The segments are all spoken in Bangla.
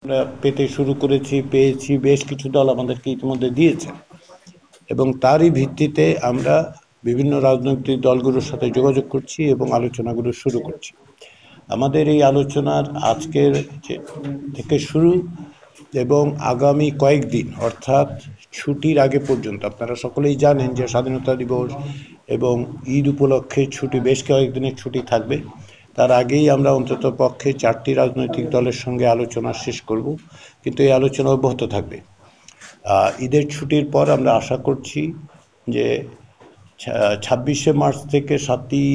আমরা পেতে শুরু করেছি, পেয়েছি, বেশ কিছু দল আমাদেরকে ইতিমধ্যে দিয়েছেন এবং তারই ভিত্তিতে আমরা বিভিন্ন রাজনৈতিক দলগুলোর সাথে যোগাযোগ করছি এবং আলোচনাগুলো শুরু করছি। আমাদের এই আলোচনার আজকের থেকে শুরু এবং আগামী কয়েকদিন অর্থাৎ ছুটির আগে পর্যন্ত, আপনারা সকলেই জানেন যে স্বাধীনতা দিবস এবং ঈদ উপলক্ষে ছুটি, বেশ কয়েকদিনের ছুটি থাকবে। তার আগেই আমরা অন্তত পক্ষে 4টি রাজনৈতিক দলের সঙ্গে আলোচনা শেষ করব, কিন্তু এই আলোচনা অব্যাহত থাকবে। ঈদের ছুটির পর আমরা আশা করছি যে 26শে মার্চ থেকে 7ই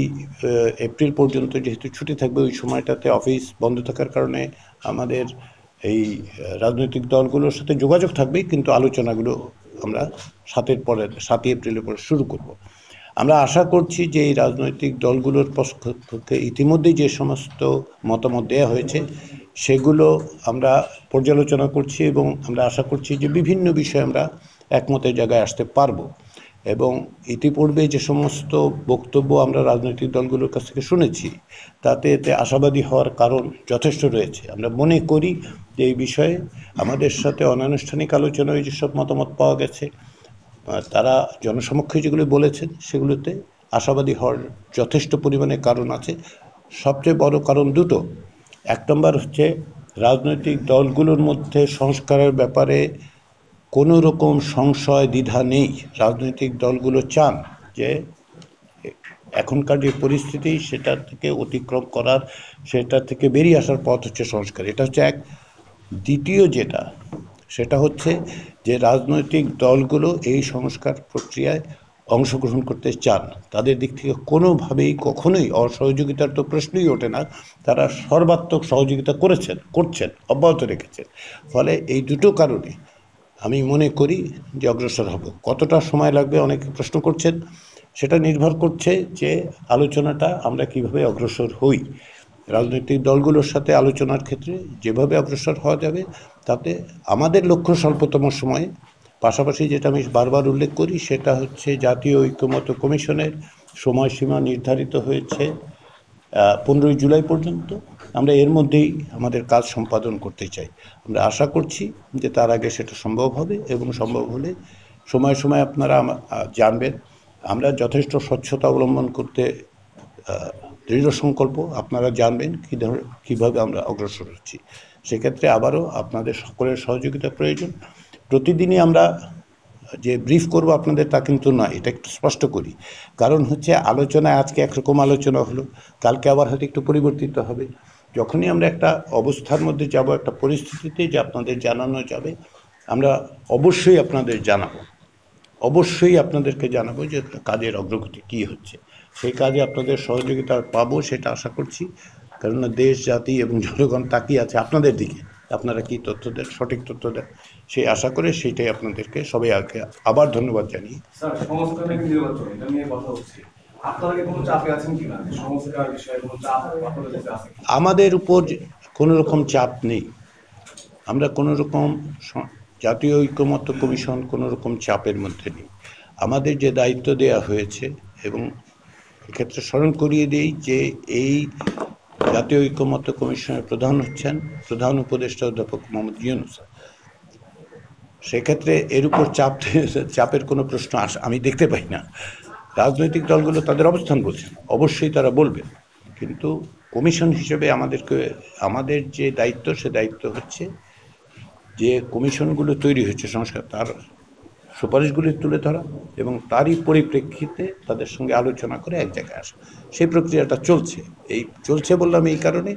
এপ্রিল পর্যন্ত যেহেতু ছুটি থাকবে, ওই সময়টাতে অফিস বন্ধ থাকার কারণে আমাদের এই রাজনৈতিক দলগুলোর সাথে যোগাযোগ থাকবেই, কিন্তু আলোচনাগুলো আমরা 7ই এপ্রিলের পরে শুরু করব। আমরা আশা করছি যে এই রাজনৈতিক দলগুলোর পক্ষ থেকে ইতিমধ্যেই যে সমস্ত মতামত দেওয়া হয়েছে সেগুলো আমরা পর্যালোচনা করছি এবং আমরা আশা করছি যে বিভিন্ন বিষয়ে আমরা একমতের জায়গায় আসতে পারবো। এবং ইতিপূর্বে যে সমস্ত বক্তব্য আমরা রাজনৈতিক দলগুলোর কাছ থেকে শুনেছি তাতে এতে আশাবাদী হওয়ার কারণ যথেষ্ট রয়েছে। আমরা মনে করি যে এই বিষয়ে আমাদের সাথে অনানুষ্ঠানিক আলোচনায় যেসব মতামত পাওয়া গেছে, তারা জনসমক্ষে যেগুলো বলেছেন সেগুলোতে আশাবাদী হওয়ার যথেষ্ট পরিমাণে কারণ আছে। সবচেয়ে বড় কারণ দুটো। 1 নম্বর হচ্ছে রাজনৈতিক দলগুলোর মধ্যে সংস্কারের ব্যাপারে কোনো রকম সংশয় দ্বিধা নেই। রাজনৈতিক দলগুলো চান যে এখনকার যে পরিস্থিতি সেটা থেকে অতিক্রম করার, সেটা থেকে বেরিয়ে আসার পথ হচ্ছে সংস্কার। এটা হচ্ছে এক। দ্বিতীয় যেটা, সেটা হচ্ছে যে রাজনৈতিক দলগুলো এই সংস্কার প্রক্রিয়ায় অংশগ্রহণ করতে চান। তাদের দিক থেকে কোনোভাবেই কখনোই অসহযোগিতার তো প্রশ্নই ওঠে না। তারা সর্বাত্মক সহযোগিতা করছেন, অব্যাহত রেখেছেন। ফলে এই দুটো কারণে আমি মনে করি যে অগ্রসর হব। কতটা সময় লাগবে অনেকে প্রশ্ন করছেন, সেটা নির্ভর করছে যে আলোচনাটা আমরা কিভাবে অগ্রসর হই। রাজনৈতিক দলগুলোর সাথে আলোচনার ক্ষেত্রে যেভাবে অগ্রসর হওয়া যাবে তাতে আমাদের লক্ষ্য স্বল্পতম সময়ে। পাশাপাশি যেটা আমি বারবার উল্লেখ করি সেটা হচ্ছে জাতীয় ঐক্যমত্য কমিশনের সময়সীমা নির্ধারিত হয়েছে 15ই জুলাই পর্যন্ত। আমরা এর মধ্যেই আমাদের কাজ সম্পাদন করতে চাই। আমরা আশা করছি যে তার আগে সেটা সম্ভব হবে এবং সম্ভব হলে সময়ে সময়ে আপনারা জানবেন। আমরা যথেষ্ট স্বচ্ছতা অবলম্বন করতে দৃঢ় সংকল্প। আপনারা জানবেন কীভাবে আমরা অগ্রসর হচ্ছি। সেক্ষেত্রে আবারও আপনাদের সকলের সহযোগিতা প্রয়োজন। প্রতিদিনই আমরা যে ব্রিফ করব আপনাদের তা কিন্তু নয়, এটা একটু স্পষ্ট করি। কারণ হচ্ছে আলোচনায় আজকে একরকম আলোচনা হলো, কালকে আবার হয়তো একটু পরিবর্তিত হবে। যখনই আমরা একটা অবস্থার মধ্যে যাব, একটা পরিস্থিতিতে যে আপনাদের জানানো যাবে, আমরা অবশ্যই আপনাদের জানাবো। অবশ্যই আপনাদেরকে জানাবো যে কাজের অগ্রগতি কী হচ্ছে। সেই কাজে আপনাদের সহযোগিতা পাবো সেটা আশা করছি। কেননা দেশ, জাতি এবং জনগণ তাকিয়ে আছে আপনাদের দিকে। আপনারা কি তথ্য দেন, সঠিক তথ্য দেন, সেই আশা করে সেইটাই আপনাদেরকে সবাই আগে আবার ধন্যবাদ জানিয়ে। আমাদের উপর কোনো রকম চাপ নেই। আমরা কোনো রকম জাতীয় ঐক্যমত্য কমিশন কোনো রকম চাপের মধ্যে নেই। আমাদের যে দায়িত্ব দেয়া হয়েছে, এবং এক্ষেত্রে স্মরণ করিয়ে দিই যে এই জাতীয় ঐক্যমত্য কমিশনের প্রধান হচ্ছেন প্রধান উপদেষ্টা অধ্যাপক মোহাম্মদ ইউনূস। সেক্ষেত্রে এর উপর চাপের কোনো প্রশ্ন আমি দেখতে পাই না। রাজনৈতিক দলগুলো তাদের অবস্থান বলছেন, অবশ্যই তারা বলবেন, কিন্তু কমিশন হিসেবে আমাদের যে দায়িত্ব, সে দায়িত্ব হচ্ছে যে কমিশনগুলো তৈরি হয়েছে সংস্কার, তার সুপারিশগুলি তুলে ধরা এবং তারই পরিপ্রেক্ষিতে তাদের সঙ্গে আলোচনা করে এক জায়গায় আসা। সেই প্রক্রিয়াটা চলছে বললাম এই কারণে।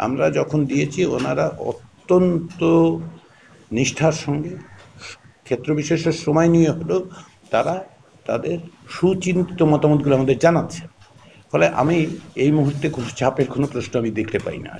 আমরা যখন দিয়েছি ওনারা অত্যন্ত নিষ্ঠার সঙ্গে ক্ষেত্রবিশেষের সময় নিয়ে হলেও তারা তাদের সুচিন্তিত মতামতগুলো আমাদের জানাচ্ছে। ফলে আমি এই মুহূর্তে কোনো চাপের কোনো প্রশ্ন আমি দেখতে পাই না।